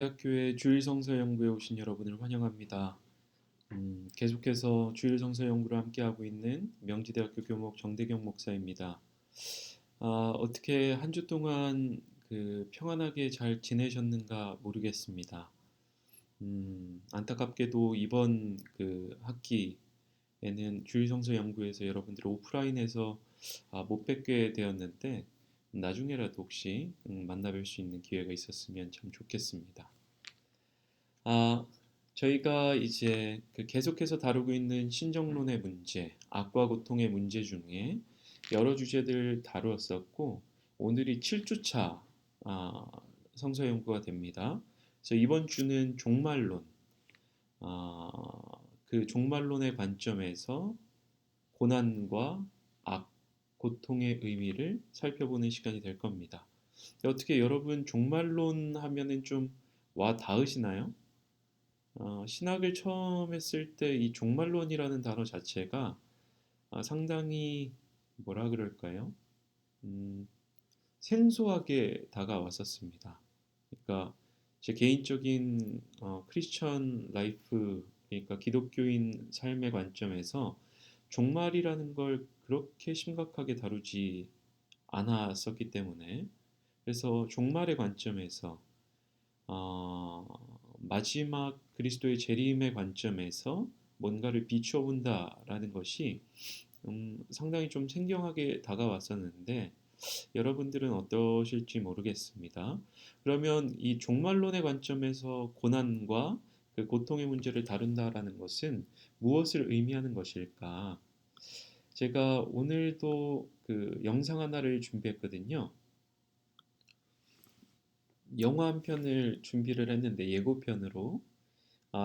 대학교의 주일 성서 연구에 오신 여러분을 환영합니다. 계속해서 주일 성서 연구를 함께하고 있는 명지대학교 교목 정대경 목사입니다. 어떻게 한 주 동안 평안하게 잘 지내셨는가 모르겠습니다. 안타깝게도 이번 학기에는 주일 성서 연구에서 여러분들 오프라인에서 못 뵙게 되었는데 나중에라도 혹시 만나 뵐 수 있는 기회가 있었으면 참 좋겠습니다. 아, 저희가 이제 계속해서 다루고 있는 신정론의 문제, 악과 고통의 문제 중에 여러 주제들 다루었었고, 오늘이 7주차 성서 연구가 됩니다. 그래서 이번 주는 종말론, 아, 그 종말론의 관점에서 고난과 악, 고통의 의미를 살펴보는 시간이 될 겁니다. 어떻게 여러분 종말론 하면은 좀 와 닿으시나요? 신학을 처음 했을 때 이 종말론이라는 단어 자체가 상당히 뭐라 그럴까요? 음, 생소하게 다가왔었습니다. 그러니까 제 개인적인 크리스천 라이프, 그러니까 기독교인 삶의 관점에서 종말이라는 걸 그렇게 심각하게 다루지 않았었기 때문에 그래서 종말의 관점에서 어, 마지막 그리스도의 재림의 관점에서 뭔가를 비추어 본다라는 것이 상당히 좀 생경하게 다가왔었는데 여러분들은 어떠실지 모르겠습니다. 그러면 이 종말론의 관점에서 고난과 그 고통의 문제를 다룬다라는 것은 무엇을 의미하는 것일까? 제가 오늘도 그 영상 하나를 준비했거든요. 영화 한 편을 준비를 했는데 예고편으로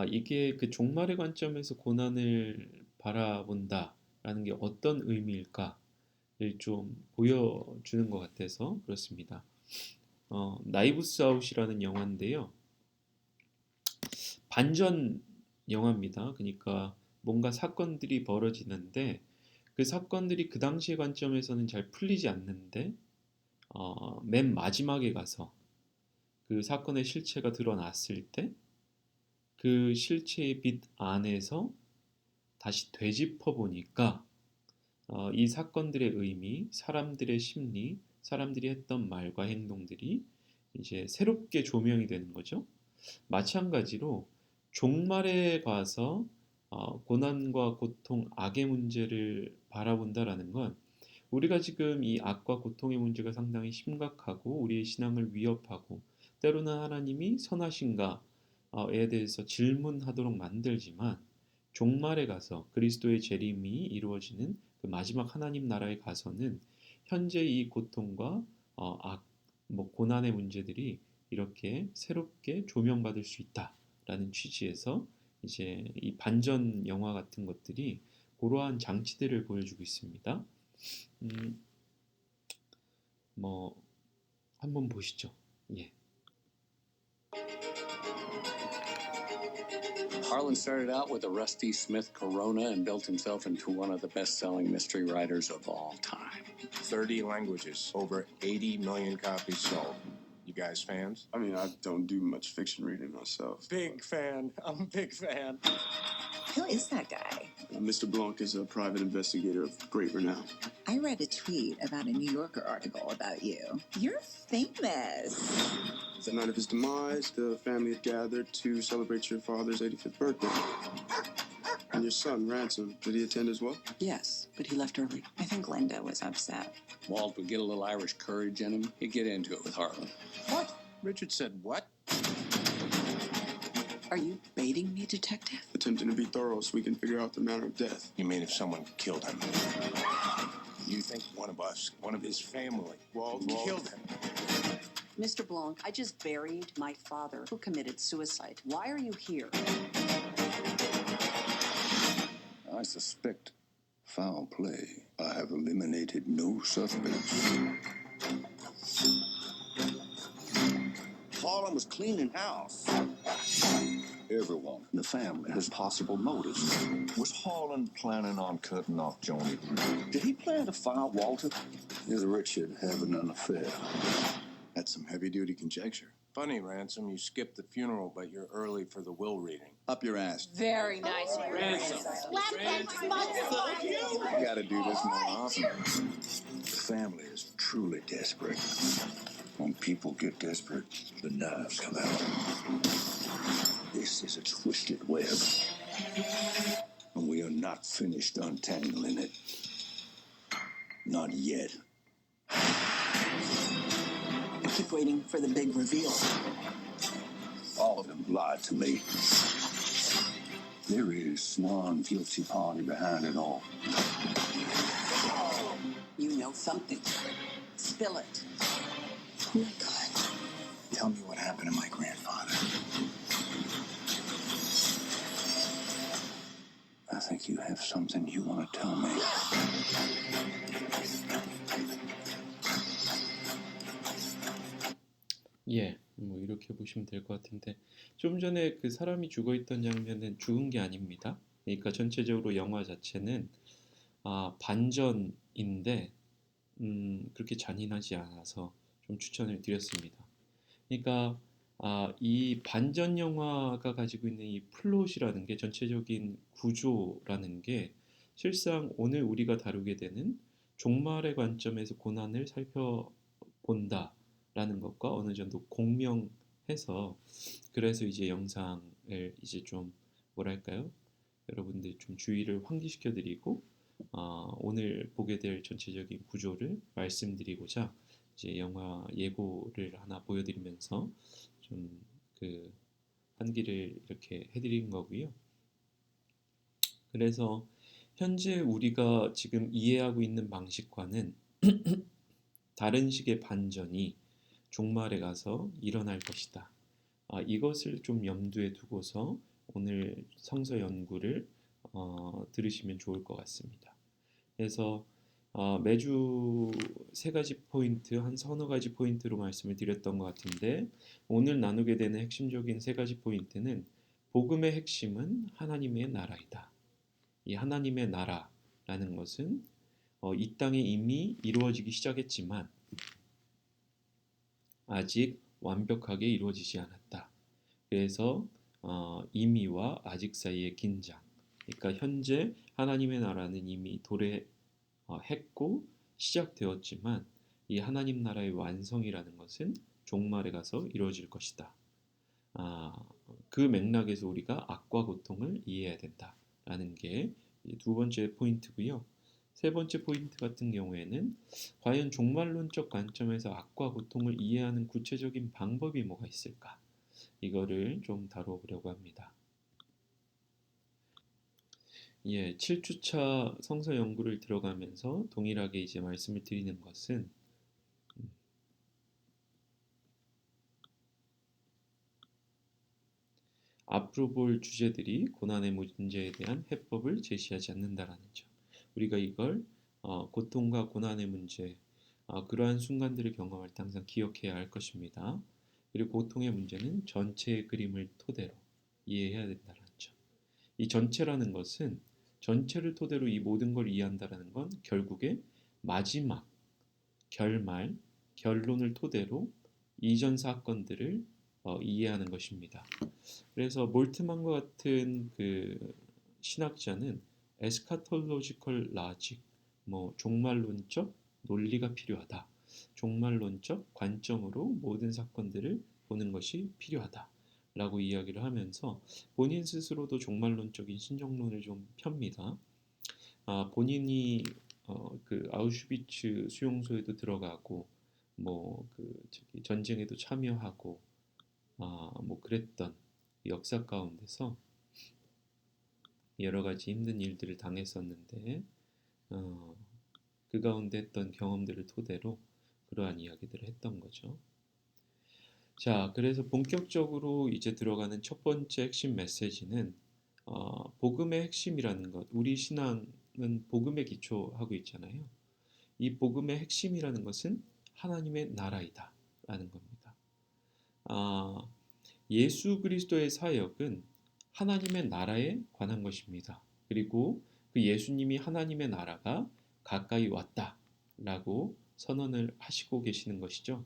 이게 그 종말의 관점에서 고난을 바라본다라는 게 어떤 의미일까를 좀 보여주는 것 같아서 그렇습니다. 나이브스 아웃이라는 영화인데요. 반전 영화입니다. 그러니까 뭔가 사건들이 벌어지는데 그 사건들이 그 당시의 관점에서는 잘 풀리지 않는데 맨 마지막에 가서 그 사건의 실체가 드러났을 때 그 실체의 빛 안에서 다시 되짚어 보니까 이 사건들의 의미, 사람들의 심리, 사람들이 했던 말과 행동들이 이제 새롭게 조명이 되는 거죠. 마찬가지로 종말에 가서 고난과 고통, 악의 문제를 바라본다라는 건 우리가 지금 이 악과 고통의 문제가 상당히 심각하고 우리의 신앙을 위협하고 때로는 하나님이 선하신가에 대해서 질문하도록 만들지만 종말에 가서 그리스도의 재림이 이루어지는 그 마지막 하나님 나라에 가서는 현재 이 고통과 악, 뭐 고난의 문제들이 이렇게 새롭게 조명받을 수 있다라는 취지에서 이제 이 반전 영화 같은 것들이 그러한 장치들을 보여주고 있습니다. 음, 뭐 한번 보시죠. 예. Harlan started out with a Rusty Smith Corona and built himself into one of the best-selling mystery writers of all time. 30 languages, over 80 million copies sold. You guys fans? I mean, I don't do much fiction reading myself. Big fan. I'm a big fan. Who is that guy? Mr. Blanc is a private investigator of great renown. I read a tweet about a New Yorker article about you. You're famous. The night of his demise, the family had gathered to celebrate your father's 85th birthday. And your son, Ransom, did he attend as well? Yes, but he left early. I think Linda was upset. Walt would get a little Irish courage in him. He'd get into it with Harlan. What? Richard said what? Are you baiting me, detective? Attempting to be thorough so we can figure out the manner of death. You mean if someone killed him? You think one of us, one of his family, Walt killed him? Mr. Blanc, I just buried my father who committed suicide. Why are you here? I suspect foul play. I have eliminated no suspects. Harlan was cleaning house. Everyone in the family has possible motives. Was Harlan planning on cutting off Joni? Did he plan to fire Walter? Is Richard having an affair? That's some heavy-duty conjecture. Funny, Ransom, you skipped the funeral, but you're early for the will reading. Up your ass. Very nice. You gotta do this more often. The family is truly desperate. When people get desperate, the knives come out. This is a twisted web. And we are not finished untangling it. Not yet. I keep waiting for the big reveal. All of them lied to me. There is one guilty party behind it all. You know something. Spill it. Oh my God. Tell me what happened to my grandfather. I think you have something you want to tell me. 예, 뭐 이렇게 보시면 될 것 같은데 좀 전에 그 사람이 죽어 있던 장면은 죽은 게 아닙니다. 그러니까 전체적으로 영화 자체는 반전인데 그렇게 잔인하지 않아서 좀 추천을 드렸습니다. 그러니까 이 반전 영화가 가지고 있는 이 플롯이라는 게 전체적인 구조라는 게 실상 오늘 우리가 다루게 되는 종말의 관점에서 고난을 살펴본다라는 것과 어느 정도 공명해서 그래서 이제 영상을 이제 좀 뭐랄까요? 여러분들 좀 주의를 환기시켜 드리고 오늘 보게 될 전체적인 구조를 말씀드리고자 이제 영화 예고를 하나 보여드리면서 좀 그 환기를 이렇게 해드린 거고요. 그래서 현재 우리가 지금 이해하고 있는 방식과는 다른 식의 반전이 종말에 가서 일어날 것이다. 이것을 좀 염두에 두고서 오늘 성서 연구를 들으시면 좋을 것 같습니다. 그래서 매주 세 가지 포인트, 한 서너 가지 포인트로 말씀을 드렸던 것 같은데 오늘 나누게 되는 핵심적인 세 가지 포인트는 복음의 핵심은 하나님의 나라이다. 이 하나님의 나라라는 것은 이 땅에 이미 이루어지기 시작했지만 아직 완벽하게 이루어지지 않았다. 그래서 이미와 아직 사이의 긴장. 그러니까 현재 하나님의 나라는 이미 도래했고 시작되었지만 이 하나님 나라의 완성이라는 것은 종말에 가서 이루어질 것이다. 그 맥락에서 우리가 악과 고통을 이해해야 된다라는 게 두 번째 포인트고요. 세 번째 포인트 같은 경우에는 과연 종말론적 관점에서 악과 고통을 이해하는 구체적인 방법이 뭐가 있을까? 이거를 좀 다뤄보려고 합니다. 7주차 성서 연구를 들어가면서 동일하게 이제 말씀을 드리는 것은 앞으로 볼 주제들이 고난의 문제에 대한 해법을 제시하지 않는다라는 점. 우리가 이걸 고통과 고난의 문제, 그러한 순간들을 경험할 때 항상 기억해야 할 것입니다. 그리고 고통의 문제는 전체의 그림을 토대로 이해해야 된다는 점. 이 전체라는 것은 전체를 토대로 이 모든 걸 이해한다는 건 결국에 마지막, 결말, 결론을 토대로 이전 사건들을 이해하는 것입니다. 그래서 몰트만과 같은 그 신학자는 에스카톨로지컬 라직, 종말론적 논리가 필요하다. 종말론적 관점으로 모든 사건들을 보는 것이 필요하다. 라고 이야기를 하면서 본인 스스로도 종말론적인 신정론을 좀 펴니다. 본인이 그 아우슈비츠 수용소에도 들어가고 전쟁에도 참여하고 그랬던 역사 가운데서 여러 가지 힘든 일들을 당했었는데 그 가운데 했던 경험들을 토대로 그러한 이야기들을 했던 거죠. 자, 그래서 본격적으로 이제 들어가는 첫 번째 핵심 메시지는 복음의 핵심이라는 것. 우리 신앙은 복음에 기초하고 있잖아요. 이 복음의 핵심이라는 것은 하나님의 나라이다 라는 겁니다. 예수 그리스도의 사역은 하나님의 나라에 관한 것입니다. 그리고 그 예수님이 하나님의 나라가 가까이 왔다라고 선언을 하시고 계시는 것이죠.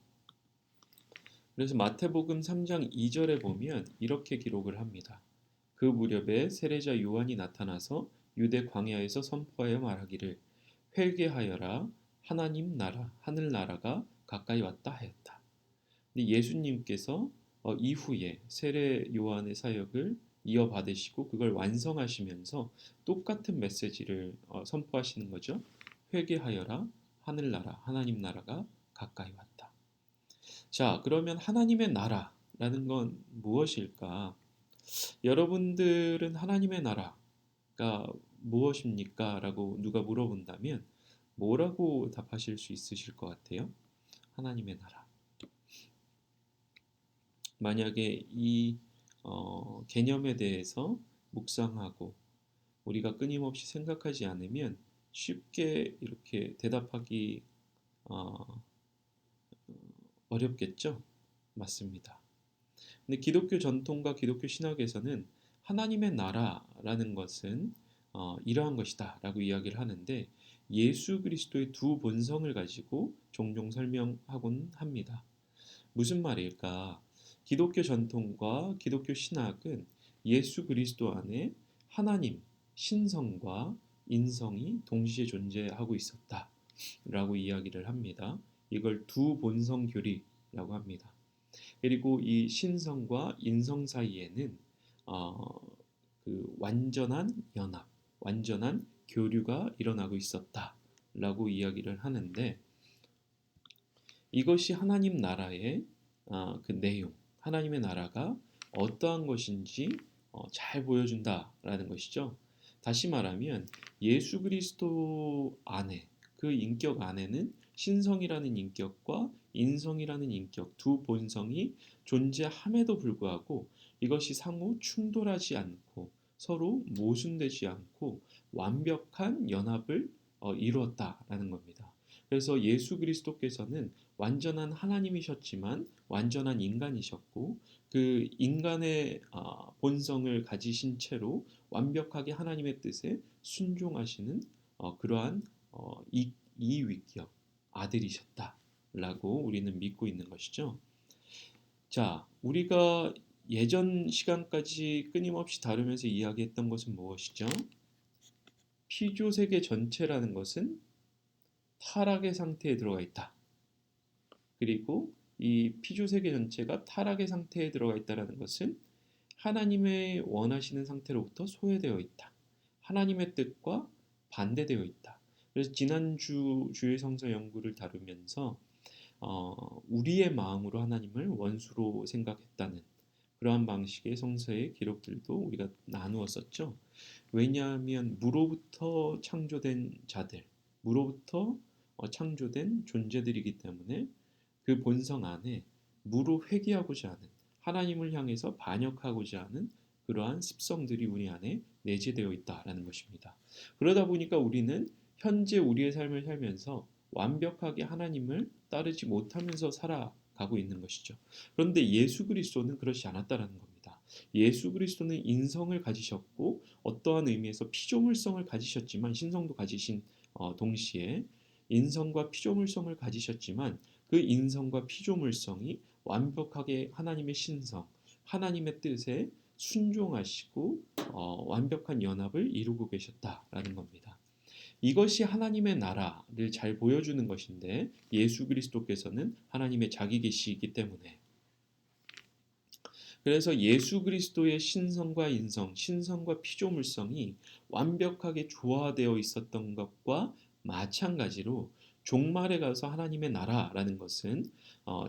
그래서 마태복음 3장 2절에 보면 이렇게 기록을 합니다. 그 무렵에 세례자 요한이 나타나서 유대 광야에서 선포하여 말하기를 회개하여라 하나님 나라 하늘 나라가 가까이 왔다 하였다. 근데 예수님께서 이후에 세례 요한의 사역을 이어받으시고 그걸 완성하시면서 똑같은 메시지를 선포하시는 거죠. 회개하여라 하늘 나라 하나님 나라가 가까이 왔다. 자, 그러면 하나님의 나라라는 건 무엇일까? 여러분들은 하나님의 나라가 무엇입니까? 라고 누가 물어본다면 뭐라고 답하실 수 있으실 것 같아요? 하나님의 나라. 만약에 이 개념에 대해서 묵상하고 우리가 끊임없이 생각하지 않으면 쉽게 이렇게 대답하기 어, 어렵겠죠? 맞습니다. 근데 기독교 전통과 기독교 신학에서는 하나님의 나라라는 것은 이러한 것이다 라고 이야기를 하는데 예수 그리스도의 두 본성을 가지고 종종 설명하곤 합니다. 무슨 말일까? 기독교 전통과 기독교 신학은 예수 그리스도 안에 하나님, 신성과 인성이 동시에 존재하고 있었다 라고 이야기를 합니다. 이걸 두 본성 교리라고 합니다. 그리고 이 신성과 인성 사이에는 어, 그 완전한 연합, 완전한 교류가 일어나고 있었다라고 이야기를 하는데 이것이 하나님 나라의 그 내용, 하나님의 나라가 어떠한 것인지 잘 보여준다라는 것이죠. 다시 말하면 예수 그리스도 안에 그 인격 안에는 신성이라는 인격과 인성이라는 인격 두 본성이 존재함에도 불구하고 이것이 상호 충돌하지 않고 서로 모순되지 않고 완벽한 연합을 이루었다라는 겁니다. 그래서 예수 그리스도께서는 완전한 하나님이셨지만 완전한 인간이셨고 그 인간의 본성을 가지신 채로 완벽하게 하나님의 뜻에 순종하시는 그러한 이위격 아들이셨다라고 우리는 믿고 있는 것이죠. 자, 우리가 예전 시간까지 끊임없이 다루면서 이야기했던 것은 무엇이죠? 피조 세계 전체라는 것은 타락의 상태에 들어가 있다. 그리고 이 피조 세계 전체가 타락의 상태에 들어가 있다는 것은 하나님의 원하시는 상태로부터 소외되어 있다. 하나님의 뜻과 반대되어 있다. 그래서 지난주 주일 성서 연구를 다루면서 우리의 마음으로 하나님을 원수로 생각했다는 그러한 방식의 성서의 기록들도 우리가 나누었었죠. 왜냐하면 무로부터 창조된 자들, 무로부터 창조된 존재들이기 때문에 그 본성 안에 무로 회개하고자 하는 하나님을 향해서 반역하고자 하는 그러한 습성들이 우리 안에 내재되어 있다라는 것입니다. 그러다 보니까 우리는 현재 우리의 삶을 살면서 완벽하게 하나님을 따르지 못하면서 살아가고 있는 것이죠. 그런데 예수 그리스도는 그렇지 않았다라는 겁니다. 예수 그리스도는 인성을 가지셨고 어떠한 의미에서 피조물성을 가지셨지만 신성도 가지신 동시에 인성과 피조물성을 가지셨지만 그 인성과 피조물성이 완벽하게 하나님의 신성, 하나님의 뜻에 순종하시고 완벽한 연합을 이루고 계셨다라는 겁니다. 이것이 하나님의 나라를 잘 보여주는 것인데 예수 그리스도께서는 하나님의 자기 계시이기 때문에 그래서 예수 그리스도의 신성과 인성, 신성과 피조물성이 완벽하게 조화되어 있었던 것과 마찬가지로 종말에 가서 하나님의 나라라는 것은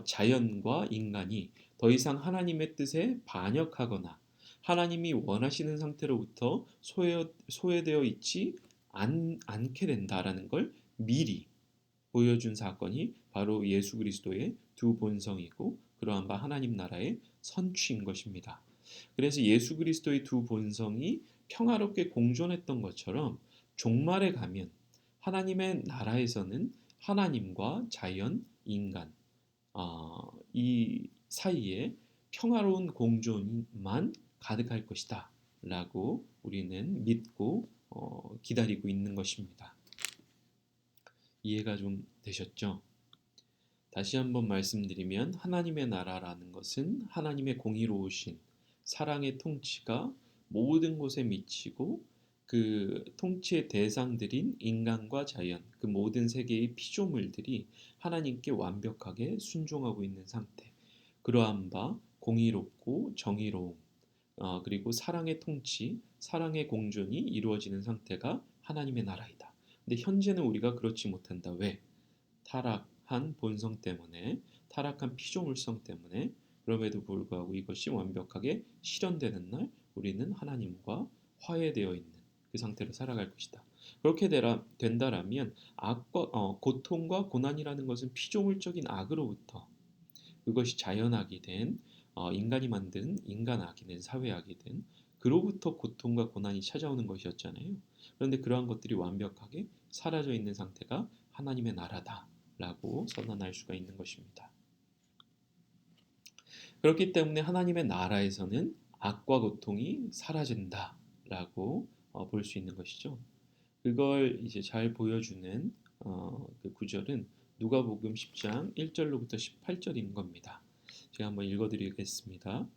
자연과 인간이 더 이상 하나님의 뜻에 반역하거나 하나님이 원하시는 상태로부터 소외되어 있지 않게 된다라는 걸 미리 보여준 사건이 바로 예수 그리스도의 두 본성이고 그러한 바 하나님 나라의 선취인 것입니다. 그래서 예수 그리스도의 두 본성이 평화롭게 공존했던 것처럼 종말에 가면 하나님의 나라에서는 하나님과 자연, 인간 이 사이에 평화로운 공존만 가득할 것이다 라고 우리는 믿고 기다리고 있는 것입니다. 이해가 좀 되셨죠? 다시 한번 말씀드리면 하나님의 나라라는 것은 하나님의 공의로우신 사랑의 통치가 모든 곳에 미치고 그 통치의 대상들인 인간과 자연, 그 모든 세계의 피조물들이 하나님께 완벽하게 순종하고 있는 상태. 그러한 바 공의롭고 정의로움, 그리고 사랑의 통치, 사랑의 공존이 이루어지는 상태가 하나님의 나라이다. 근데 현재는 우리가 그렇지 못한다. 왜? 타락한 본성 때문에, 타락한 피조물성 때문에. 그럼에도 불구하고 이것이 완벽하게 실현되는 날 우리는 하나님과 화해되어 있는 그 상태로 살아갈 것이다. 그렇게 된다라면 고통과 고난이라는 것은 피조물적인 악으로부터, 그것이 자연악이 된 인간이 만든 인간악이 된 사회악이 된 그로부터 고통과 고난이 찾아오는 것이었잖아요. 그런데 그러한 것들이 완벽하게 사라져 있는 상태가 하나님의 나라다라고 선언할 수가 있는 것입니다. 그렇기 때문에 하나님의 나라에서는 악과 고통이 사라진다라고 볼 수 있는 것이죠. 그걸 이제 잘 보여주는 그 구절은 누가복음 10장 1절로부터 18절인 겁니다. 제가 한번 읽어드리겠습니다.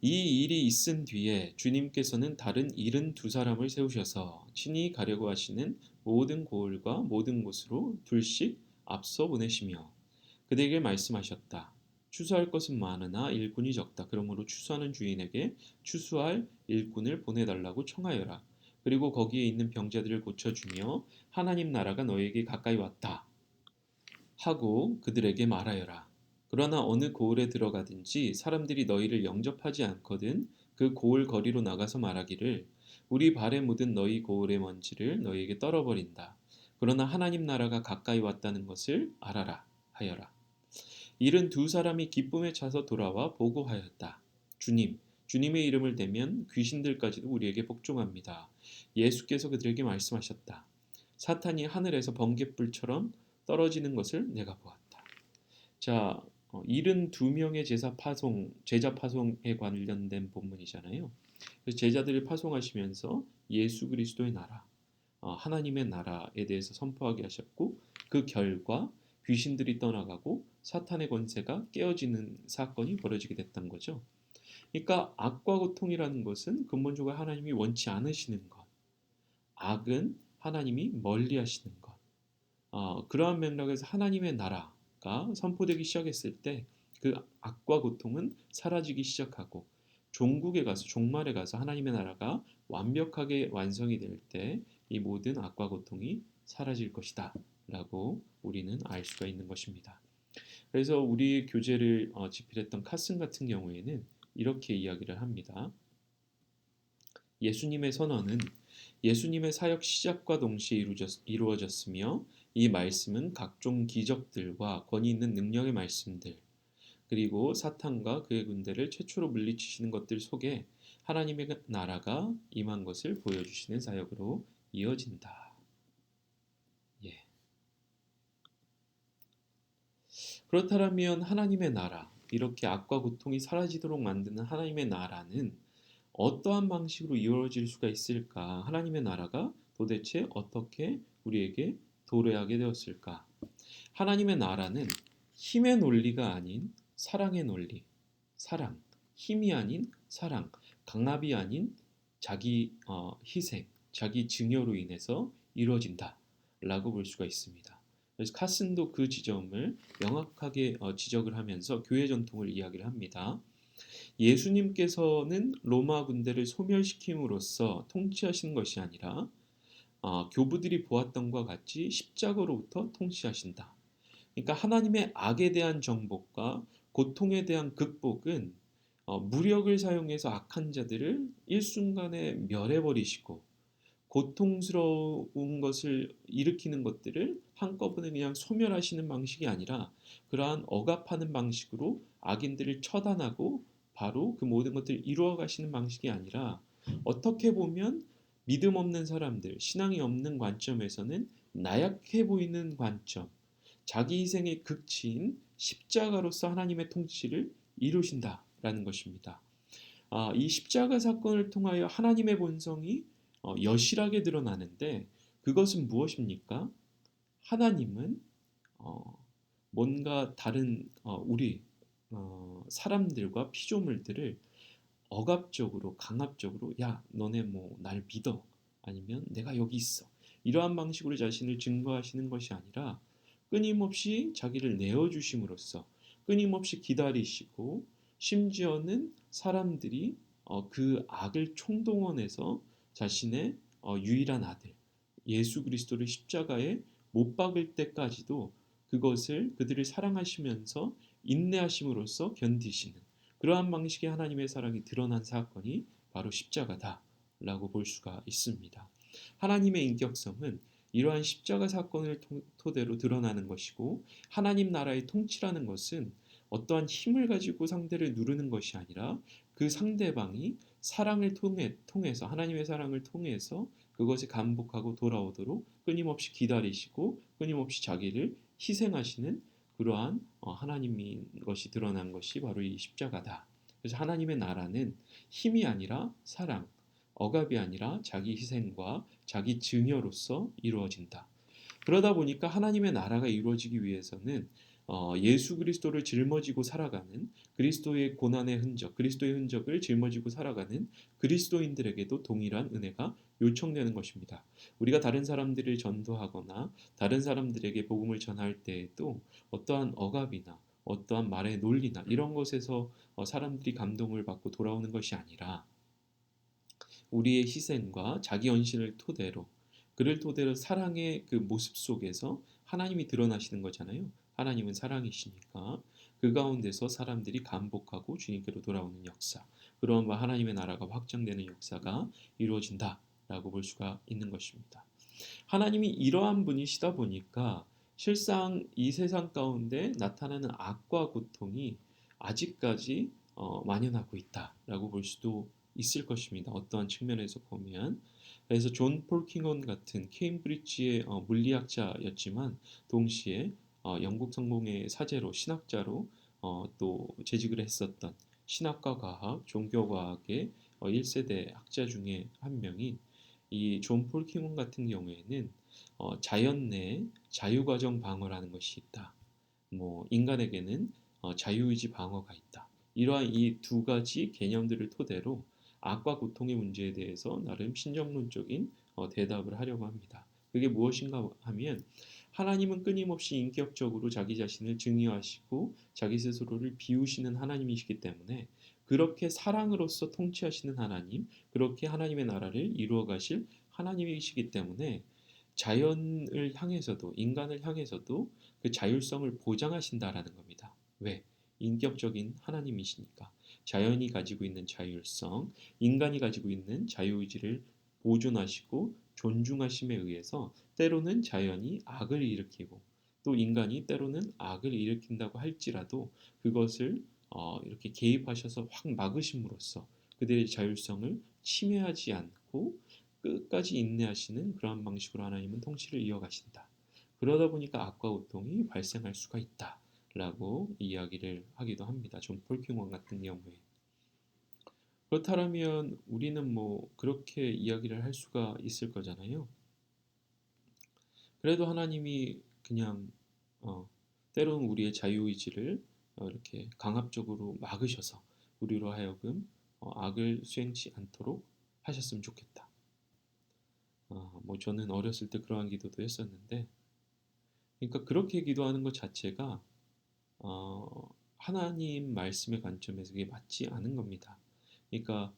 이 일이 있은 뒤에 주님께서는 다른 72사람을 세우셔서 친히 가려고 하시는 모든 고을과 모든 곳으로 둘씩 앞서 보내시며 그들에게 말씀하셨다. 추수할 것은 많으나 일꾼이 적다. 그러므로 추수하는 주인에게 추수할 일꾼을 보내달라고 청하여라. 그리고 거기에 있는 병자들을 고쳐주며 하나님 나라가 너희에게 가까이 왔다 하고 그들에게 말하여라. 그러나 어느 고을에 들어가든지 사람들이 너희를 영접하지 않거든 그 고을 거리로 나가서 말하기를 우리 발에 묻은 너희 고을의 먼지를 너희에게 떨어버린다. 그러나 하나님 나라가 가까이 왔다는 것을 알아라 하여라. 72사람이 기쁨에 차서 돌아와 보고하였다. 주님의 이름을 대면 귀신들까지도 우리에게 복종합니다. 예수께서 그들에게 말씀하셨다. 사탄이 하늘에서 번갯불처럼 떨어지는 것을 내가 보았다. 자, 72명의 제자 파송에 관련된 본문이잖아요. 그래서 제자들을 파송하시면서 예수 그리스도의 나라, 하나님의 나라에 대해서 선포하게 하셨고 그 결과 귀신들이 떠나가고 사탄의 권세가 깨어지는 사건이 벌어지게 됐던 거죠. 그러니까 악과 고통이라는 것은 근본적으로 하나님이 원치 않으시는 것, 악은 하나님이 멀리 하시는 것, 그러한 맥락에서 하나님의 나라가 선포되기 시작했을 때 그 악과 고통은 사라지기 시작하고 종말에 가서 하나님의 나라가 완벽하게 완성이 될 때 이 모든 악과 고통이 사라질 것이다 라고 우리는 알 수가 있는 것입니다. 그래서 우리 교재를 집필했던 카슨 같은 경우에는 이렇게 이야기를 합니다. 예수님의 선언은 예수님의 사역 시작과 동시에 이루어졌으며 이 말씀은 각종 기적들과 권위 있는 능력의 말씀들 그리고 사탄과 그의 군대를 최초로 물리치시는 것들 속에 하나님의 나라가 임한 것을 보여주시는 사역으로 이어진다. 예. 그렇다면 하나님의 나라, 이렇게 악과 고통이 사라지도록 만드는 하나님의 나라는 어떠한 방식으로 이루어질 수가 있을까? 하나님의 나라가 도대체 어떻게 우리에게 도래하게 되었을까? 하나님의 나라는 힘의 논리가 아닌 사랑의 논리, 사랑, 힘이 아닌 사랑, 강압이 아닌 자기 희생, 자기 증여로 인해서 이루어진다라고 볼 수가 있습니다. 그래서 카슨도 그 지점을 명확하게 지적을 하면서 교회 전통을 이야기를 합니다. 예수님께서는 로마 군대를 소멸시킴으로써 통치하시는 것이 아니라 교부들이 보았던 것과 같이 십자가로부터 통치하신다. 그러니까 하나님의 악에 대한 정복과 고통에 대한 극복은 무력을 사용해서 악한 자들을 일순간에 멸해버리시고 고통스러운 것을 일으키는 것들을 한꺼번에 그냥 소멸하시는 방식이 아니라 그러한 억압하는 방식으로 악인들을 처단하고 바로 그 모든 것들을 이루어 가시는 방식이 아니라 어떻게 보면 믿음 없는 사람들, 신앙이 없는 관점에서는 나약해 보이는 관점, 자기 희생의 극치인 십자가로서 하나님의 통치를 이루신다라는 것입니다. 이 십자가 사건을 통하여 하나님의 본성이 여실하게 드러나는데 그것은 무엇입니까? 하나님은 뭔가 다른 우리 사람들과 피조물들을 억압적으로 강압적으로 야 너네 뭐 날 믿어 아니면 내가 여기 있어 이러한 방식으로 자신을 증거하시는 것이 아니라 끊임없이 자기를 내어주심으로써 끊임없이 기다리시고 심지어는 사람들이 그 악을 총동원해서 자신의 유일한 아들 예수 그리스도를 십자가에 못 박을 때까지도 그것을 그들을 사랑하시면서 인내하심으로써 견디시는 그러한 방식의 하나님의 사랑이 드러난 사건이 바로 십자가다라고 볼 수가 있습니다. 하나님의 인격성은 이러한 십자가 사건을 토대로 드러나는 것이고 하나님 나라의 통치라는 것은 어떠한 힘을 가지고 상대를 누르는 것이 아니라 그 상대방이 사랑을 통해서 하나님의 사랑을 통해서 그것을 감복하고 돌아오도록 끊임없이 기다리시고 끊임없이 자기를 희생하시는 그러한 하나님인 것이 드러난 것이 바로 이 십자가다. 그래서 하나님의 나라는 힘이 아니라 사랑, 억압이 아니라 자기 희생과 자기 증여로서 이루어진다. 그러다 보니까 하나님의 나라가 이루어지기 위해서는 예수 그리스도를 짊어지고 살아가는 그리스도의 고난의 흔적, 그리스도의 흔적을 짊어지고 살아가는 그리스도인들에게도 동일한 은혜가 요청되는 것입니다. 우리가 다른 사람들을 전도하거나 다른 사람들에게 복음을 전할 때에도 어떠한 억압이나 어떠한 말의 논리나 이런 것에서 사람들이 감동을 받고 돌아오는 것이 아니라 우리의 희생과 자기 헌신을 토대로 그를 토대로 사랑의 그 모습 속에서 하나님이 드러나시는 거잖아요. 하나님은 사랑이시니까 그 가운데서 사람들이 감복하고 주님께로 돌아오는 역사 그런 하나님의 나라가 확장되는 역사가 이루어진다라고 볼 수가 있는 것입니다. 하나님이 이러한 분이시다 보니까 실상 이 세상 가운데 나타나는 악과 고통이 아직까지 만연하고 있다라고 볼 수도 있을 것입니다. 어떠한 측면에서 보면 그래서 존 폴킹온 같은 케임브리지의 물리학자였지만 동시에 영국 성공의 사제로 신학자로 또 재직을 했었던 신학과 과학, 종교과학의 1세대 학자 중에 한 명인 이 존 폴킹온 같은 경우에는 자연 내 자유과정 방어라는 것이 있다. 뭐 인간에게는 자유의지 방어가 있다. 이러한 이 두 가지 개념들을 토대로 악과 고통의 문제에 대해서 나름 신정론적인 대답을 하려고 합니다. 그게 무엇인가 하면 하나님은 끊임없이 인격적으로 자기 자신을 증여하시고 자기 스스로를 비우시는 하나님이시기 때문에 그렇게 사랑으로서 통치하시는 하나님, 그렇게 하나님의 나라를 이루어 가실 하나님이시기 때문에 자연을 향해서도 인간을 향해서도 그 자율성을 보장하신다라는 겁니다. 왜? 인격적인 하나님이시니까. 자연이 가지고 있는 자율성, 인간이 가지고 있는 자유의지를 보존하시고 존중하심에 의해서 때로는 자연이 악을 일으키고 또 인간이 때로는 악을 일으킨다고 할지라도 그것을 이렇게 개입하셔서 확 막으심으로써 그들의 자율성을 침해하지 않고 끝까지 인내하시는 그러한 방식으로 하나님은 통치를 이어가신다. 그러다 보니까 악과 고통이 발생할 수가 있다. 라고 이야기를 하기도 합니다. 존 폴킹원 같은 경우에. 그렇다면 우리는 뭐 그렇게 이야기를 할 수가 있을 거잖아요. 그래도 하나님이 그냥 때로는 우리의 자유의지를 이렇게 강압적으로 막으셔서 우리로 하여금 악을 수행치 않도록 하셨으면 좋겠다. 뭐 저는 어렸을 때 그러한 기도도 했었는데, 그러니까 그렇게 기도하는 것 자체가 하나님 말씀의 관점에서 그게 맞지 않은 겁니다. 그러니까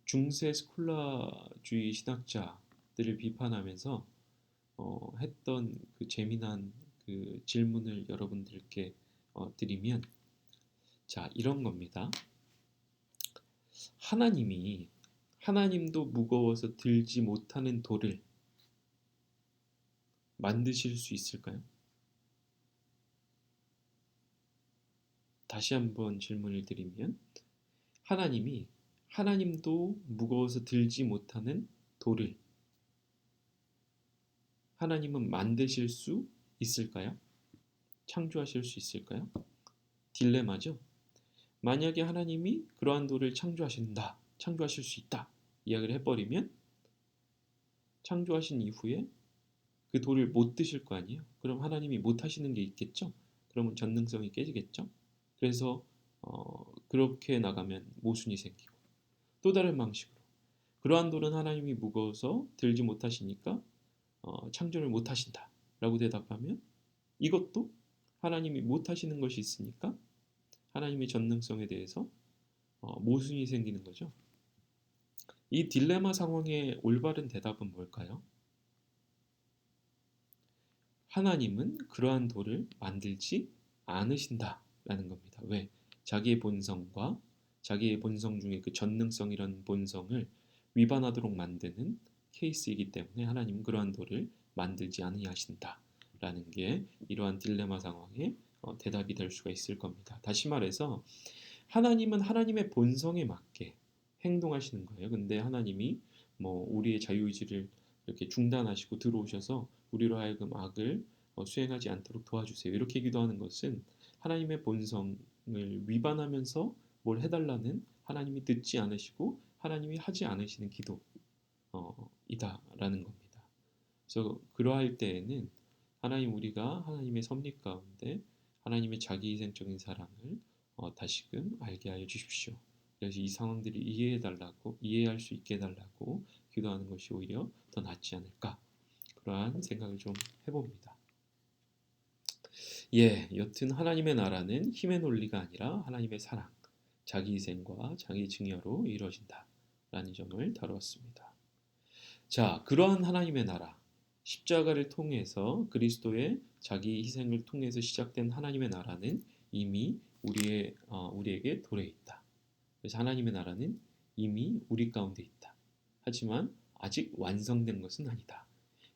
중세 스콜라주의 신학자들을 비판하면서 했던 그 재미난 그 질문을 여러분들께 드리면 자 이런 겁니다. 하나님도 무거워서 들지 못하는 돌을 만드실 수 있을까요? 다시 한번 질문을 드리면 하나님도 무거워서 들지 못하는 돌을 하나님은 만드실 수 있을까요? 창조하실 수 있을까요? 딜레마죠. 만약에 하나님이 그러한 돌을 창조하실 수 있다 이야기를 해버리면 창조하신 이후에 그 돌을 못 드실 거 아니에요? 그럼 하나님이 못 하시는 게 있겠죠? 그러면 전능성이 깨지겠죠? 그래서 그렇게 나가면 모순이 생기고, 또 다른 방식으로 그러한 돌은 하나님이 무거워서 들지 못하시니까 창조를 못하신다 라고 대답하면, 이것도 하나님이 못하시는 것이 있으니까 하나님의 전능성에 대해서 모순이 생기는 거죠. 이 딜레마 상황의 올바른 대답은 뭘까요? 하나님은 그러한 돌을 만들지 않으신다라는 겁니다. 왜? 자기의 본성과 자기의 본성 중에 그 전능성이라는 본성을 위반하도록 만드는 케이스이기 때문에 하나님은 그러한 돌을 만들지 아니하신다라는 게 이러한 딜레마 상황의 대답이 될 수가 있을 겁니다. 다시 말해서 하나님은 하나님의 본성에 맞게 행동하시는 거예요. 근데 하나님이 뭐 우리의 자유의지를 이렇게 중단하시고 들어오셔서 우리로 하여금 악을 수행하지 않도록 도와주세요, 이렇게 기도하는 것은 하나님의 본성을 위반하면서 뭘 해달라는, 하나님이 듣지 않으시고 하나님이 하지 않으시는 기도이다라는 겁니다. 그래서 그러할 때에는 하나님, 우리가 하나님의 섭리 가운데 하나님의 자기희생적인 사랑을 다시금 알게 하여 주십시오. 그래서 이 상황들을 이해할 수 있게 해달라고 기도하는 것이 오히려 더 낫지 않을까, 그러한 생각을 좀 해봅니다. 여튼 하나님의 나라는 힘의 논리가 아니라 하나님의 사랑, 자기희생과 자기 증여로 이루어진다라는 점을 다루었습니다. 자, 그러한 하나님의 나라, 십자가를 통해서 그리스도의 자기 희생을 통해서 시작된 하나님의 나라는 이미 우리에게 도래해 있다. 그래서 하나님의 나라는 이미 우리 가운데 있다. 하지만 아직 완성된 것은 아니다.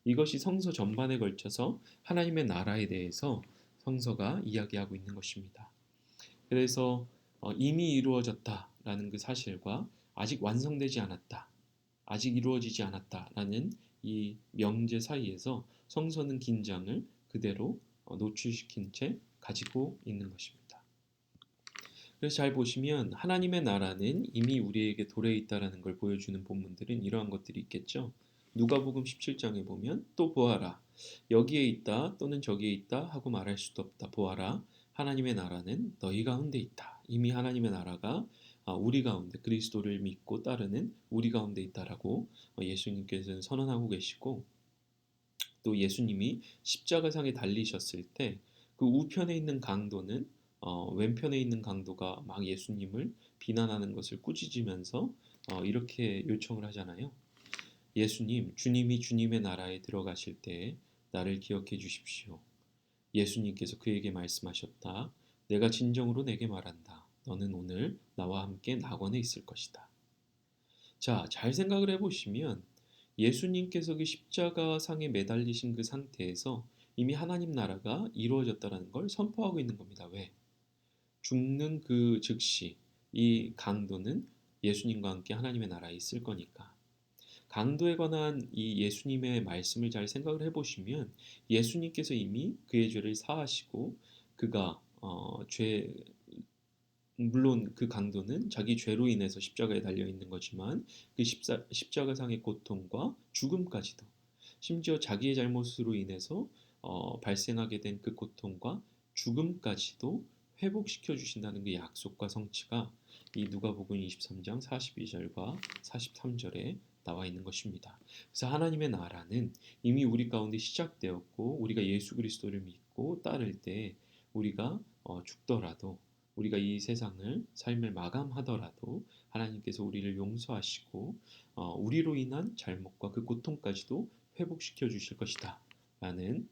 이것이 성서 전반에 걸쳐서 하나님의 나라에 대해서 성서가 이야기하고 있는 것입니다. 그래서 이미 이루어졌다라는 그 사실과 아직 완성되지 않았다, 아직 이루어지지 않았다라는 이 명제 사이에서 성서는 긴장을 그대로 노출시킨 채 가지고 있는 것입니다. 그래서 잘 보시면 하나님의 나라는 이미 우리에게 도래해 있다라는 걸 보여주는 본문들은 이러한 것들이 있겠죠. 누가복음 17장에 보면 또 보아라, 여기에 있다 또는 저기에 있다 하고 말할 수도 없다. 보아라, 하나님의 나라는 너희 가운데 있다. 이미 하나님의 나라가 우리 가운데, 그리스도를 믿고 따르는 우리 가운데 있다라고 예수님께서는 선언하고 계시고, 또 예수님이 십자가상에 달리셨을 때 그 우편에 있는 강도는 왼편에 있는 강도가 막 예수님을 비난하는 것을 꾸짖으면서 이렇게 요청을 하잖아요. 예수님, 주님이 주님의 나라에 들어가실 때 나를 기억해 주십시오. 예수님께서 그에게 말씀하셨다. 내가 진정으로 내게 말한다. 너는 오늘 나와 함께 낙원에 있을 것이다. 자, 잘 생각을 해보시면 예수님께서 그 십자가상에 매달리신 그 상태에서 이미 하나님 나라가 이루어졌다는 걸 선포하고 있는 겁니다. 왜? 죽는 그 즉시 이 강도는 예수님과 함께 하나님의 나라에 있을 거니까. 강도에 관한 이 예수님의 말씀을 잘 생각을 해보시면 예수님께서 이미 그의 죄를 사하시고, 그가 물론 그 강도는 자기 죄로 인해서 십자가에 달려 있는 거지만 그 십자가상의 고통과 죽음까지도, 심지어 자기의 잘못으로 인해서 발생하게 된 그 고통과 죽음까지도 회복시켜 주신다는 그 약속과 성취가 이 누가복음 23장 42절과 43절에 나와 있는 것입니다. 그래서 하나님의 나라는 이미 우리 가운데 시작되었고, 우리가 예수 그리스도를 믿고 따를 때 우리가 죽더라도, 우리가 이 세상을 삶을 마감하더라도 하나님께서 우리를 용서하시고 우리로 인한 잘못과 그 고통까지도 회복시켜 주실 것이다 라는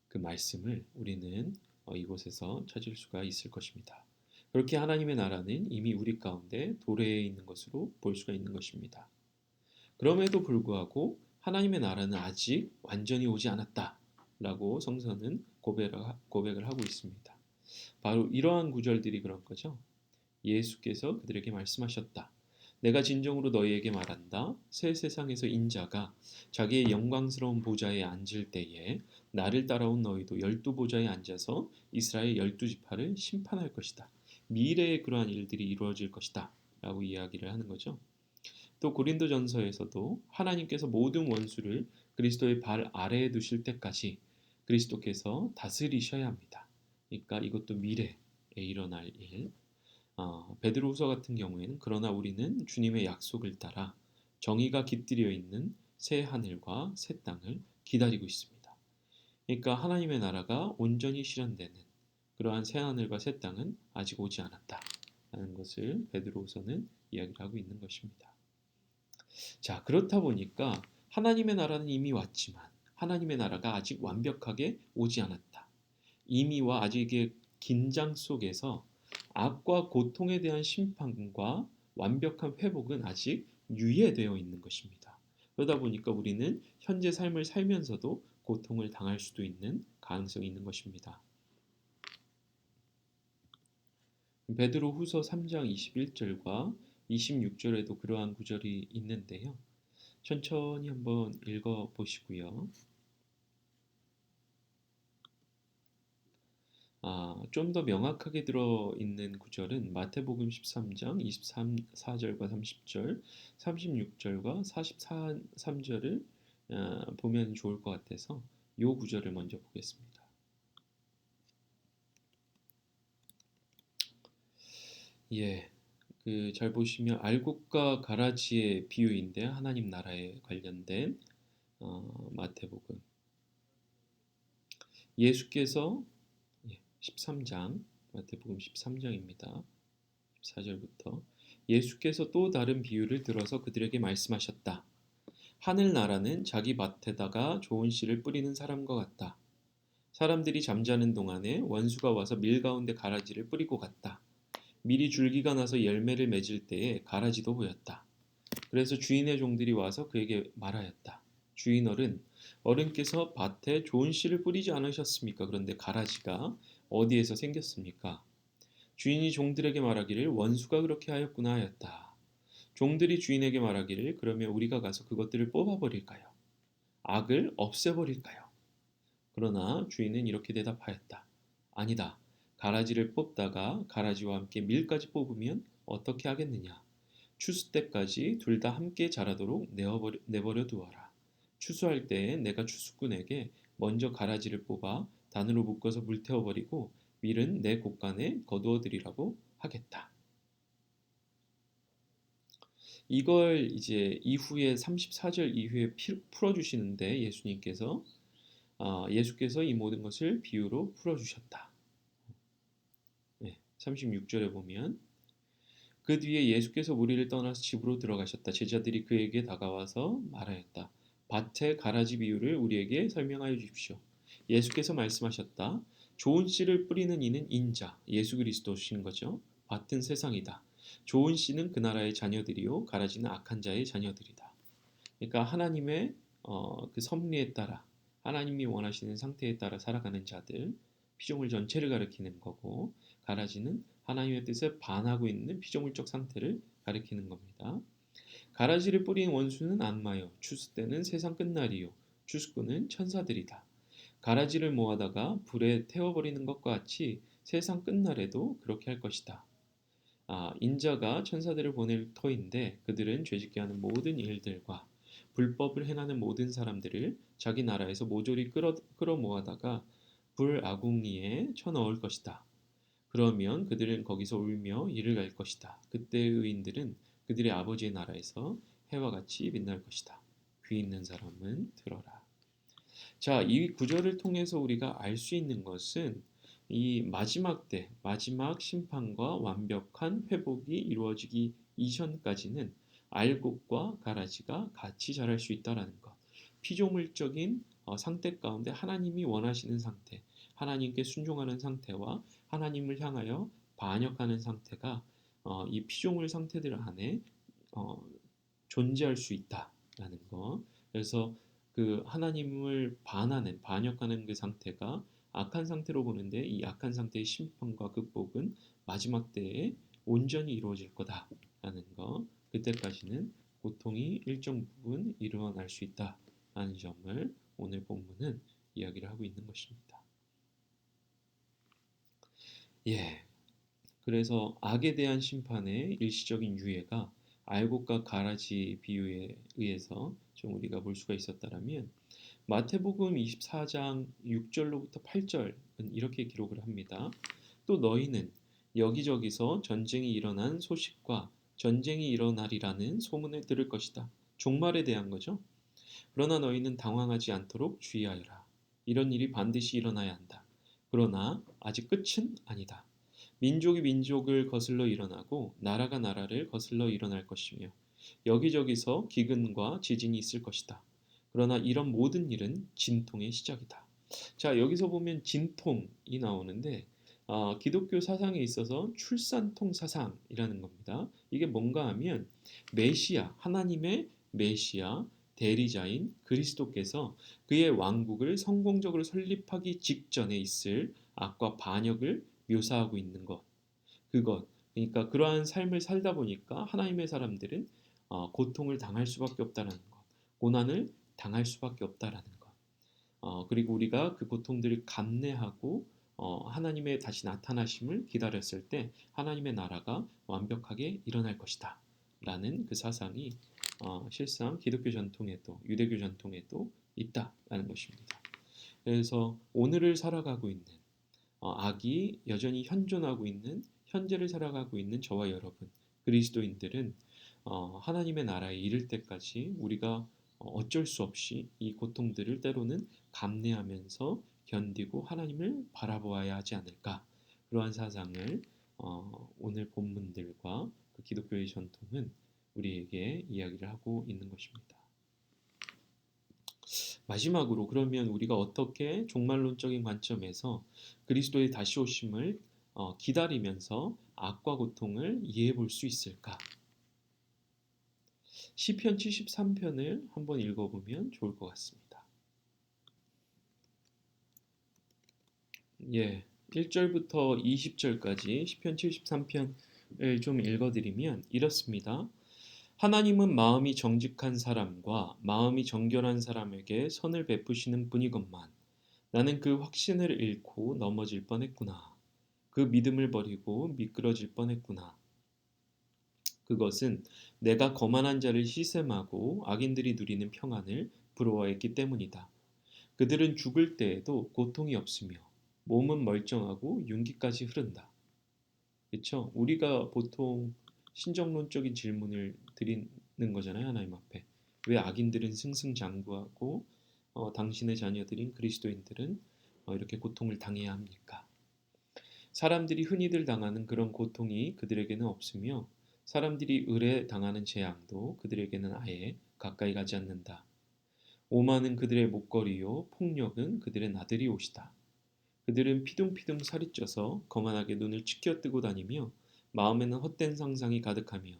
그 말씀을 우리는 이곳에서 찾을 수가 있을 것입니다. 그렇게 하나님의 나라는 이미 우리 가운데 도래해 있는 것으로 볼 수가 있는 것입니다. 그럼에도 불구하고 하나님의 나라는 아직 완전히 오지 않았다 라고 성서는 고백을 하고 있습니다. 바로 이러한 구절들이 그런 거죠. 예수께서 그들에게 말씀하셨다. 내가 진정으로 너희에게 말한다. 새 세상에서 인자가 자기의 영광스러운 보좌에 앉을 때에 나를 따라온 너희도 12보좌에 앉아서 이스라엘 12지파를 심판할 것이다. 미래에 그러한 일들이 이루어질 것이다 라고 이야기를 하는 거죠. 또 고린도전서에서도 하나님께서 모든 원수를 그리스도의 발 아래에 두실 때까지 그리스도께서 다스리셔야 합니다. 그러니까 이것도 미래에 일어날 일. 베드로후서 같은 경우에는 그러나 우리는 주님의 약속을 따라 정의가 깃들여 있는 새 하늘과 새 땅을 기다리고 있습니다. 그러니까 하나님의 나라가 온전히 실현되는 그러한 새 하늘과 새 땅은 아직 오지 않았다라는 것을 베드로후서는 이야기를 하고 있는 것입니다. 자, 그렇다 보니까 하나님의 나라는 이미 왔지만 하나님의 나라가 아직 완벽하게 오지 않았다. 이미와 아직의 긴장 속에서 악과 고통에 대한 심판과 완벽한 회복은 아직 유예되어 있는 것입니다. 그러다 보니까 우리는 현재 삶을 살면서도 고통을 당할 수도 있는 가능성이 있는 것입니다. 베드로 후서 3장 21절과 26절에도 그러한 구절이 있는데요. 천천히 한번 읽어 보시고요. 좀 더 명확하게 들어있는 구절은 마태복음 13장 24절과 30절, 36절과 43절을 보면 좋을 것 같아서 이 구절을 먼저 보겠습니다. 예, 잘 보시면 알곡과 가라지의 비유인데 하나님 나라에 관련된 마태복음. 예수께서 13장, 마태복음 13장입니다. 14절부터 예수께서 또 다른 비유를 들어서 그들에게 말씀하셨다. 하늘나라는 자기 밭에다가 좋은 씨를 뿌리는 사람과 같다. 사람들이 잠자는 동안에 원수가 와서 밀 가운데 가라지를 뿌리고 갔다. 밀이 줄기가 나서 열매를 맺을 때에 가라지도 보였다. 그래서 주인의 종들이 와서 그에게 말하였다. 주인어른, 어른께서 밭에 좋은 씨를 뿌리지 않으셨습니까? 그런데 가라지가 어디에서 생겼습니까? 주인이 종들에게 말하기를 원수가 그렇게 하였구나 하였다. 종들이 주인에게 말하기를 그러면 우리가 가서 그것들을 뽑아버릴까요? 악을 없애버릴까요? 그러나 주인은 이렇게 대답하였다. 아니다. 가라지를 뽑다가 가라지와 함께 밀까지 뽑으면 어떻게 하겠느냐? 추수 때까지 둘 다 함께 자라도록 내버려 두어라. 추수할 때에 내가 추수꾼에게 먼저 가라지를 뽑아 단으로 묶어서 불태워버리고 밀은 내 곳간에 거두어들이라고 하겠다. 이걸 이제 이후에 34절 이후에 풀어주시는데 예수께서 이 모든 것을 비유로 풀어주셨다. 36절에 보면 그 뒤에 예수께서 무리를 떠나서 집으로 들어가셨다. 제자들이 그에게 다가와서 말하였다. 밭의 가라지 비유를 우리에게 설명하여 주십시오. 예수께서 말씀하셨다. 좋은 씨를 뿌리는 이는 인자, 예수 그리스도신 거죠. 밭은 세상이다. 좋은 씨는 그 나라의 자녀들이요, 가라지는 악한 자의 자녀들이다. 그러니까 하나님의 그 섭리에 따라 하나님이 원하시는 상태에 따라 살아가는 자들, 피조물 전체를 가리키는 거고, 가라지는 하나님의 뜻에 반하고 있는 피조물적 상태를 가리키는 겁니다. 가라지를 뿌린 원수는 악마요, 추수 때는 세상 끝날이요, 추수꾼은 천사들이다. 가라지를 모아다가 불에 태워버리는 것과 같이 세상 끝날에도 그렇게 할 것이다. 인자가 천사들을 보낼 터인데 그들은 죄짓게 하는 모든 일들과 불법을 행하는 모든 사람들을 자기 나라에서 모조리 끌어모아다가 불 아궁이에 쳐넣을 것이다. 그러면 그들은 거기서 울며 이를 갈 것이다. 그때의 의인들은 그들의 아버지의 나라에서 해와 같이 빛날 것이다. 귀 있는 사람은 들어라. 자, 이 구절을 통해서 우리가 알 수 있는 것은 이 마지막 때, 마지막 심판과 완벽한 회복이 이루어지기 이전까지는 알곡과 가라지가 같이 자랄 수 있다라는 것. 피조물적인 상태 가운데 하나님이 원하시는 상태, 하나님께 순종하는 상태와 하나님을 향하여 반역하는 상태가 이 피조물 상태들 안에 존재할 수 있다라는 것. 그래서 그 하나님을 반역하는 그 상태가 악한 상태로 보는데 이 악한 상태의 심판과 극복은 마지막 때에 온전히 이루어질 거다라는 것. 그때까지는 고통이 일정 부분 일어날 수 있다라는 점을 오늘 본문은 이야기를 하고 있는 것입니다. 그래서 악에 대한 심판의 일시적인 유예가 알곡과 가라지 비유에 의해서 좀 우리가 볼 수가 있었다라면 마태복음 24장 6절로부터 8절은 이렇게 기록을 합니다. 또 너희는 여기저기서 전쟁이 일어난 소식과 전쟁이 일어나리라는 소문을 들을 것이다. 종말에 대한 거죠. 그러나 너희는 당황하지 않도록 주의하여라. 이런 일이 반드시 일어나야 한다. 그러나 아직 끝은 아니다. 민족이 민족을 거슬러 일어나고 나라가 나라를 거슬러 일어날 것이며 여기저기서 기근과 지진이 있을 것이다. 그러나 이런 모든 일은 진통의 시작이다. 자, 여기서 보면 진통이 나오는데 기독교 사상에 있어서 출산통 사상이라는 겁니다. 이게 뭔가 하면 메시아, 하나님의 메시아, 대리자인 그리스도께서 그의 왕국을 성공적으로 설립하기 직전에 있을 악과 반역을 묘사하고 있는 것. 그것. 그러니까 그러한 삶을 살다 보니까 하나님의 사람들은 고통을 당할 수밖에 없다는 것. 고난을 당할 수밖에 없다라는 것. 그리고 우리가 그 고통들을 감내하고 하나님의 다시 나타나심을 기다렸을 때 하나님의 나라가 완벽하게 일어날 것이다. 라는 그 사상이 실상 기독교 전통에도 유대교 전통에도 있다라는 것입니다. 그래서 오늘을 살아가고 있는 악이 여전히 현존하고 있는 현재를 살아가고 있는 저와 여러분 그리스도인들은 하나님의 나라에 이를 때까지 우리가 어쩔 수 없이 이 고통들을 때로는 감내하면서 견디고 하나님을 바라보아야 하지 않을까. 그러한 사상을 오늘 본문들과 그 기독교의 전통은 우리에게 이야기를 하고 있는 것입니다. 마지막으로 그러면 우리가 어떻게 종말론적인 관점에서 그리스도의 다시 오심을 기다리면서 악과 고통을 이해해 볼 수 있을까? 시편 73편을 한번 읽어보면 좋을 것 같습니다. 예, 1절부터 20절까지 시편 73편을 좀 읽어드리면 이렇습니다. 하나님은 마음이 정직한 사람과 마음이 정결한 사람에게 선을 베푸시는 분이건만 나는 그 확신을 잃고 넘어질 뻔했구나. 그 믿음을 버리고 미끄러질 뻔했구나. 그것은 내가 거만한 자를 시샘하고 악인들이 누리는 평안을 부러워했기 때문이다. 그들은 죽을 때에도 고통이 없으며 몸은 멀쩡하고 윤기까지 흐른다. 그렇죠? 우리가 보통 신정론적인 질문을 드리는 거잖아요. 하나님 앞에. 왜 악인들은 승승장구하고 당신의 자녀들인 그리스도인들은 이렇게 고통을 당해야 합니까? 사람들이 흔히들 당하는 그런 고통이 그들에게는 없으며 사람들이 을에 당하는 재앙도 그들에게는 아예 가까이 가지 않는다. 오만은 그들의 목걸이요 폭력은 그들의 나들이 옷이다. 그들은 피둥피둥 살이 쪄서 거만하게 눈을 치켜뜨고 다니며 마음에는 헛된 상상이 가득하며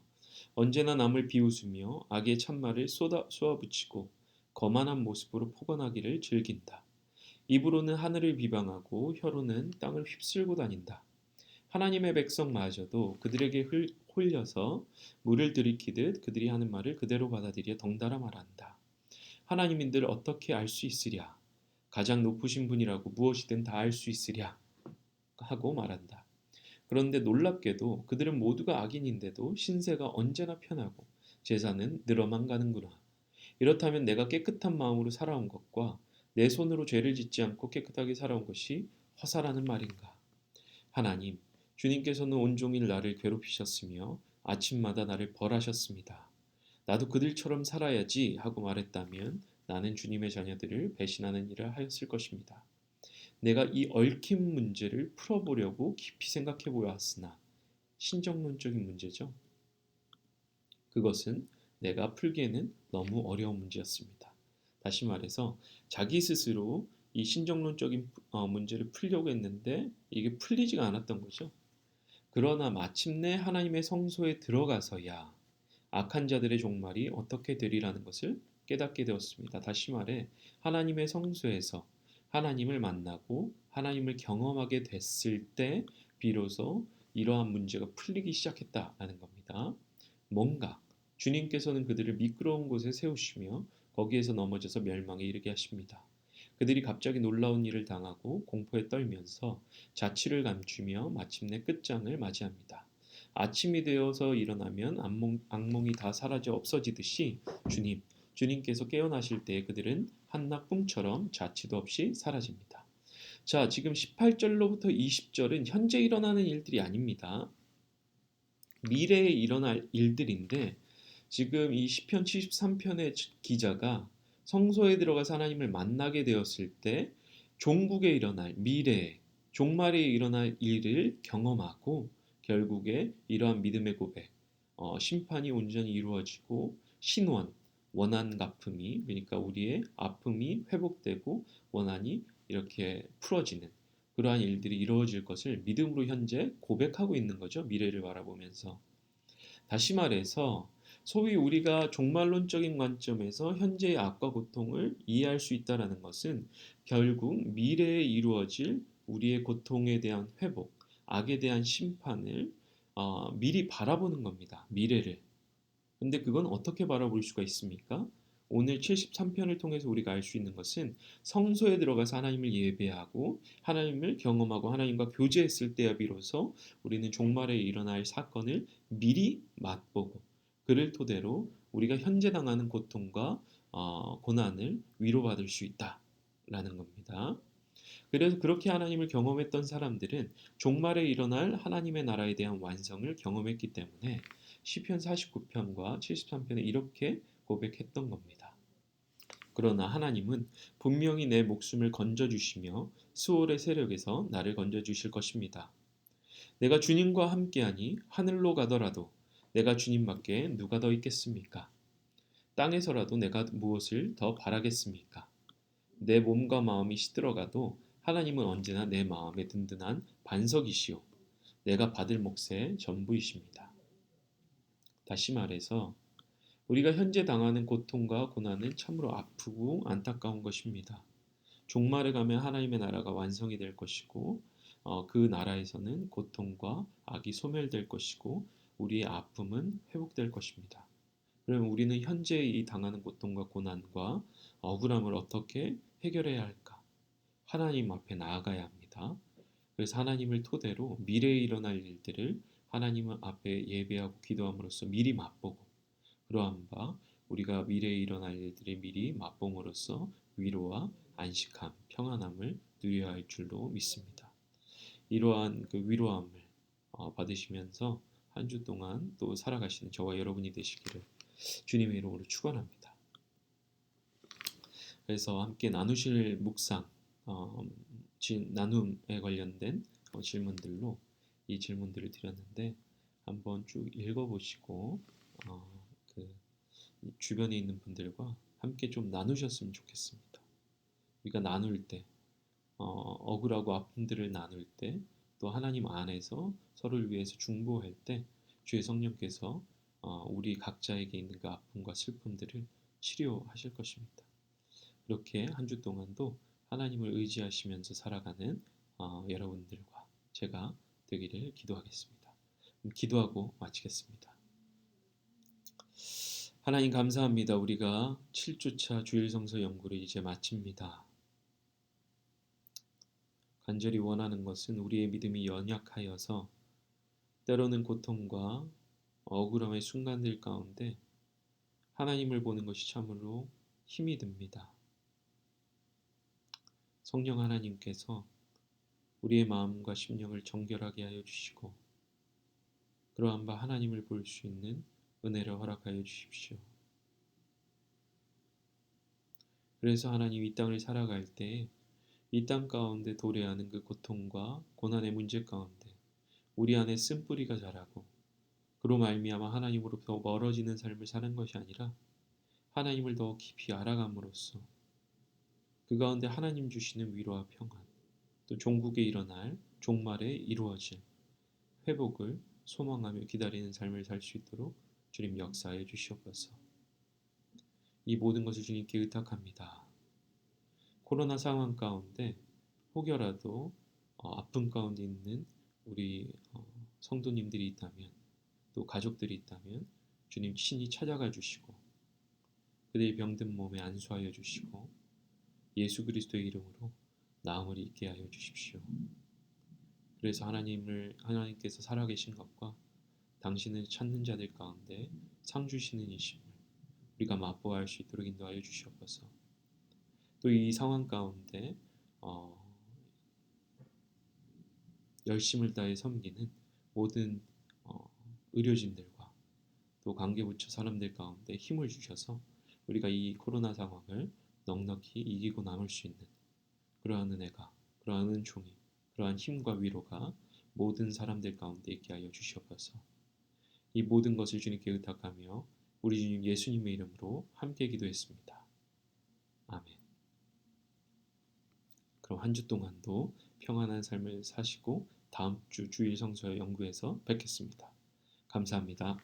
언제나 남을 비웃으며 악의 참말을 쏘아붙이고 거만한 모습으로 포건하기를 즐긴다. 입으로는 하늘을 비방하고 혀로는 땅을 휩쓸고 다닌다. 하나님의 백성마저도 그들에게 홀려서 물을 들이키듯 그들이 하는 말을 그대로 받아들여 덩달아 말한다. 하나님인들 어떻게 알 수 있으랴? 가장 높으신 분이라고 무엇이든 다 알 수 있으랴? 하고 말한다. 그런데 놀랍게도 그들은 모두가 악인인데도 신세가 언제나 편하고 제사는 늘어만 가는구나. 이렇다면 내가 깨끗한 마음으로 살아온 것과 내 손으로 죄를 짓지 않고 깨끗하게 살아온 것이 허사라는 말인가? 하나님, 주님께서는 온종일 나를 괴롭히셨으며 아침마다 나를 벌하셨습니다. 나도 그들처럼 살아야지 하고 말했다면 나는 주님의 자녀들을 배신하는 일을 하였을 것입니다. 내가 이 얽힌 문제를 풀어보려고 깊이 생각해 보았으나 신정론적인 문제죠. 그것은 내가 풀기에는 너무 어려운 문제였습니다. 다시 말해서 자기 스스로 이 신정론적인 문제를 풀려고 했는데 이게 풀리지가 않았던 거죠. 그러나 마침내 하나님의 성소에 들어가서야 악한 자들의 종말이 어떻게 되리라는 것을 깨닫게 되었습니다. 다시 말해 하나님의 성소에서 하나님을 만나고 하나님을 경험하게 됐을 때 비로소 이러한 문제가 풀리기 시작했다라는 겁니다. 뭔가 주님께서는 그들을 미끄러운 곳에 세우시며 거기에서 넘어져서 멸망에 이르게 하십니다. 그들이 갑자기 놀라운 일을 당하고 공포에 떨면서 자취를 감추며 마침내 끝장을 맞이합니다. 아침이 되어서 일어나면 악몽이 다 사라져 없어지듯이 주님께서 깨어나실 때 그들은 한낱 꿈처럼 자취도 없이 사라집니다. 자, 지금 18절로부터 20절은 현재 일어나는 일들이 아닙니다. 미래에 일어날 일들인데 지금 이 시편 73편의 기자가 성소에 들어가서 하나님을 만나게 되었을 때 종국에 일어날 미래에 종말에 일어날 일을 경험하고 결국에 이러한 믿음의 고백, 심판이 온전히 이루어지고 신원, 원한 갚음이 그러니까 우리의 아픔이 회복되고 원한이 이렇게 풀어지는 그러한 일들이 이루어질 것을 믿음으로 현재 고백하고 있는 거죠. 미래를 바라보면서. 다시 말해서 소위 우리가 종말론적인 관점에서 현재의 악과 고통을 이해할 수 있다는 것은 결국 미래에 이루어질 우리의 고통에 대한 회복, 악에 대한 심판을 미리 바라보는 겁니다. 미래를. 근데 그건 어떻게 바라볼 수가 있습니까? 오늘 73편을 통해서 우리가 알 수 있는 것은 성소에 들어가서 하나님을 예배하고 하나님을 경험하고 하나님과 교제했을 때야 비로소 우리는 종말에 일어날 사건을 미리 맛보고 그를 토대로 우리가 현재 당하는 고통과 고난을 위로받을 수 있다라는 겁니다. 그래서 그렇게 하나님을 경험했던 사람들은 종말에 일어날 하나님의 나라에 대한 완성을 경험했기 때문에 시편 49편과 73편에 이렇게 고백했던 겁니다. 그러나 하나님은 분명히 내 목숨을 건져주시며 수월의 세력에서 나를 건져주실 것입니다. 내가 주님과 함께하니 하늘로 가더라도 내가 주님밖에 누가 더 있겠습니까? 땅에서라도 내가 무엇을 더 바라겠습니까? 내 몸과 마음이 시들어가도 하나님은 언제나 내 마음에 든든한 반석이시오. 내가 받을 몫의 전부이십니다. 다시 말해서 우리가 현재 당하는 고통과 고난은 참으로 아프고 안타까운 것입니다. 종말에 가면 하나님의 나라가 완성이 될 것이고 그 나라에서는 고통과 악이 소멸될 것이고 우리의 아픔은 회복될 것입니다. 그러면 우리는 현재 이 당하는 고통과 고난과 억울함을 어떻게 해결해야 할까? 하나님 앞에 나아가야 합니다. 그래서 하나님을 토대로 미래에 일어날 일들을 하나님 앞에 예배하고 기도함으로써 미리 맛보고 그러한 바 우리가 미래에 일어날 일들을 미리 맛봄으로써 위로와 안식함, 평안함을 누려야 할 줄로 믿습니다. 이러한 그 위로함을 받으시면서 한 주 동안 또 살아가시는 저와 여러분이 되시기를 주님의 이름으로 축원합니다. 그래서 함께 나누실 묵상, 나눔에 관련된 질문들로 이 질문들을 드렸는데 한번 쭉 읽어보시고 그 주변에 있는 분들과 함께 좀 나누셨으면 좋겠습니다. 우리가 나눌 때 억울하고 아픔들을 나눌 때 또 하나님 안에서 서로를 위해서 중보할 때 주의 성령께서 우리 각자에게 있는 그 아픔과 슬픔들을 치료하실 것입니다. 그렇게 한 주 동안도 하나님을 의지하시면서 살아가는 여러분들과 제가 되기를 기도하겠습니다. 기도하고 마치겠습니다. 하나님 감사합니다. 우리가 7주차 주일성서 연구를 이제 마칩니다. 간절히 원하는 것은 우리의 믿음이 연약하여서 때로는 고통과 억울함의 순간들 가운데 하나님을 보는 것이 참으로 힘이 듭니다. 성령 하나님께서 우리의 마음과 심령을 정결하게 하여 주시고 그러한 바 하나님을 볼 수 있는 은혜를 허락하여 주십시오. 그래서 하나님 이 땅을 살아갈 때 이 땅 가운데 도래하는 그 고통과 고난의 문제 가운데 우리 안에 쓴뿌리가 자라고 그로 말미암아 하나님으로부터 멀어지는 삶을 사는 것이 아니라 하나님을 더 깊이 알아감으로써 그 가운데 하나님 주시는 위로와 평안 또 종국에 일어날 종말에 이루어질 회복을 소망하며 기다리는 삶을 살 수 있도록 주님 역사하여 주시옵소서. 이 모든 것을 주님께 의탁합니다. 코로나 상황 가운데 혹여라도 아픔 가운데 있는 우리 성도님들이 있다면 또 가족들이 있다면 주님 친히 찾아가 주시고 그들의 병든 몸에 안수하여 주시고 예수 그리스도의 이름으로 나음을 있게 하여 주십시오. 그래서 하나님께서 살아계신 것과 당신을 찾는 자들 가운데 상 주시는 이심을 우리가 맛보아할 수 있도록 인도하여 주시옵소서. 또 이 상황 가운데 열심을 다해 섬기는 모든 의료진들과 또 관계부처 사람들 가운데 힘을 주셔서 우리가 이 코로나 상황을 넉넉히 이기고 남을 수 있는 그러한 은혜가, 그러한 은총이, 그러한 힘과 위로가 모든 사람들 가운데 있게 하여 주시옵소서. 이 모든 것을 주님께 의탁하며 우리 주님 예수님의 이름으로 함께 기도했습니다. 아멘. 그럼 한 주 동안도 평안한 삶을 사시고 다음 주 주일 성서 연구에서 뵙겠습니다. 감사합니다.